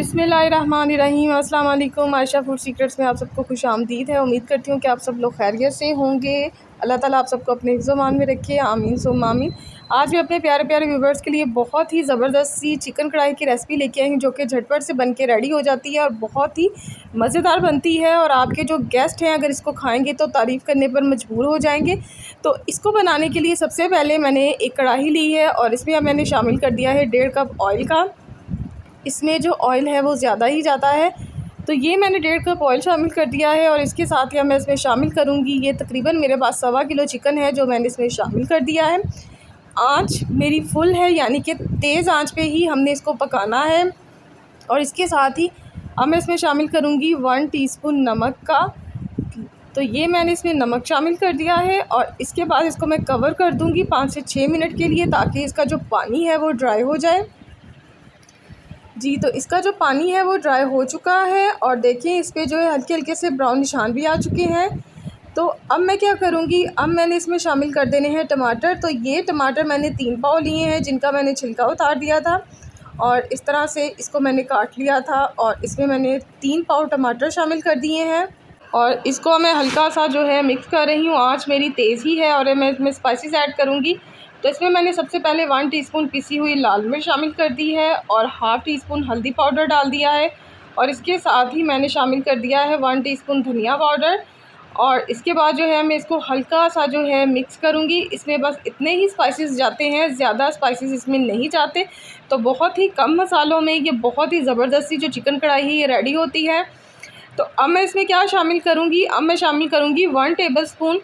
बिस्मिल्लाहिर्रहमानिर्रहीम। अस्सलाम वालेकुम। आयशा फूड सीक्रेट्स में आप सबको खुश आमदीद है। उम्मीद करती हूँ कि आप सब लोग खैरियत से होंगे। अल्लाह ताला आप सबको अपने हिफ्ज़-ओ-मान में रखे, आमीन सुम्मा आमीन। आज मैं अपने प्यारे प्यारे व्यूवर्स के लिए बहुत ही ज़बरदस्त सी चिकन कढ़ाई की रेसिपी लेके आई हूँ, जो कि झटपट से बन के रेडी हो जाती है और बहुत ही मज़ेदार बनती है। और आपके जो गेस्ट हैं अगर इसको खाएँगे तो तारीफ़ करने पर मजबूर हो जाएँगे। तो इसको बनाने के लिए सबसे पहले मैंने एक कढ़ाई ली है और इसमें अब मैंने शामिल कर दिया है 1.5 कप ऑयल का। इसमें जो ऑयल है वो ज़्यादा ही जाता है, तो ये मैंने 1.5 कप ऑयल शामिल कर दिया है। और इसके साथ ही मैं इसमें शामिल करूँगी, ये तकरीबन मेरे पास 1.25 किलो चिकन है जो मैंने इसमें शामिल कर दिया है। आँच मेरी फुल है, यानी कि तेज़ आँच पे ही हमने इसको पकाना है। और इसके साथ ही अब मैं इसमें शामिल करूँगी 1 टीस्पून नमक का। तो ये मैंने इसमें नमक शामिल कर दिया है और इसके बाद इसको मैं कवर कर दूँगी 5 से 6 मिनट के लिए, ताकि इसका जो पानी है वो ड्राई हो जाए। जी, तो इसका जो पानी है वो ड्राई हो चुका है और देखिए इस पे जो है हल्के हल्के से ब्राउन निशान भी आ चुके हैं। तो अब मैं क्या करूँगी, अब मैंने इसमें शामिल कर देने हैं टमाटर। तो ये टमाटर मैंने 3 पाव लिए हैं, जिनका मैंने छिलका उतार दिया था और इस तरह से इसको मैंने काट लिया था। और इसमें मैंने 3 पाव टमाटर शामिल कर दिए हैं और इसको मैं हल्का सा जो है मिक्स कर रही हूँ। आँच मेरी तेज़ ही है और मैं इसमें स्पाइसेस ऐड करूँगी। तो इसमें मैंने सबसे पहले 1 टीस्पून पिसी हुई लाल मिर्च शामिल कर दी है और हाफ़ टीस्पून हल्दी पाउडर डाल दिया है। और इसके साथ ही मैंने शामिल कर दिया है 1 टीस्पून धनिया पाउडर। और इसके बाद जो है मैं इसको हल्का सा जो है मिक्स करूँगी। इसमें बस इतने ही स्पाइसेस जाते हैं, ज़्यादा स्पाइसेस इसमें नहीं जाते। तो बहुत ही कम मसालों में ये बहुत ही ज़बरदस्ती जो चिकन कढ़ाई है ये रेडी होती है। तो अब मैं इसमें क्या शामिल करूँगी, अब मैं शामिल करूँगी 1 टेबलस्पून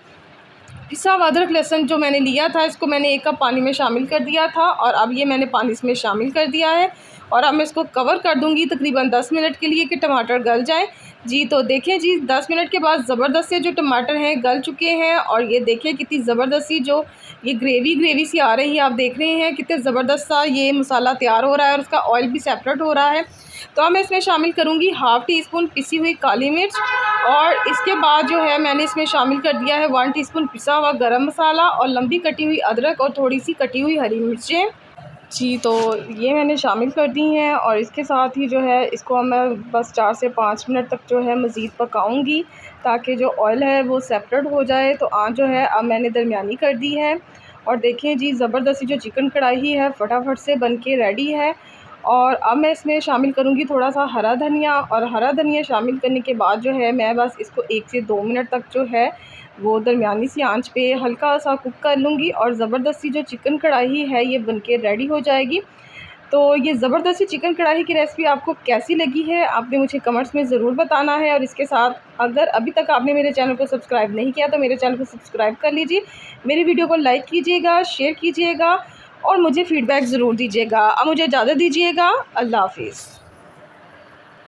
पिसा हुआ अदरक लहसुन जो मैंने लिया था, इसको मैंने 1 कप पानी में शामिल कर दिया था और अब ये मैंने पानी इसमें शामिल कर दिया है। और अब मैं इसको कवर कर दूंगी तकरीबन 10 मिनट के लिए कि टमाटर गल जाए। जी, तो देखें जी 10 मिनट के बाद ज़बरदस्त से जो टमाटर हैं गल चुके हैं और ये देखें कितनी ज़बरदस्ती जो ये ग्रेवी सी आ रही है। आप देख रहे हैं कितने ज़बरदस्त सा ये मसाला तैयार हो रहा है और उसका ऑयल भी सेपरेट हो रहा है। तो अब मैं इसमें शामिल करूँगी हाफ़ टीस्पून पिसी हुई काली मिर्च और इसके बाद जो है मैंने इसमें शामिल कर दिया है 1 टीस्पून पिसा हुआ गरम मसाला और लंबी कटी हुई अदरक और थोड़ी सी कटी हुई हरी मिर्चें। जी, तो ये मैंने शामिल कर दी हैं और इसके साथ ही जो है इसको मैं बस 4 से 5 मिनट तक जो है मज़ीद पकाऊंगी, ताकि जो ऑयल है वो सेपरेट हो जाए। तो आँच जो है अब मैंने दरमियानी कर दी है और देखें जी ज़बरदस्ती जो चिकन कढ़ाई है फटाफट से बन के रेडी है। और अब मैं इसमें शामिल करूँगी थोड़ा सा हरा धनिया और हरा धनिया शामिल करने के बाद जो है मैं बस इसको 1 से 2 मिनट तक जो है वो दरमियानी सी आंच पे हल्का सा कुक कर लूँगी और ज़बरदस्ती जो चिकन कढ़ाई है ये बनके रेडी हो जाएगी। तो ये ज़बरदस्ती चिकन कढ़ाई की रेसिपी आपको कैसी लगी है आपने मुझे कमेंट्स में ज़रूर बताना है। और इसके साथ अगर अभी तक आपने मेरे चैनल को सब्सक्राइब नहीं किया तो मेरे चैनल को सब्सक्राइब कर लीजिए, मेरी वीडियो को लाइक कीजिएगा, शेयर कीजिएगा और मुझे फ़ीडबैक ज़रूर दीजिएगा। अब मुझे इजाज़त दीजिएगा। अल्लाह हाफ़िज़।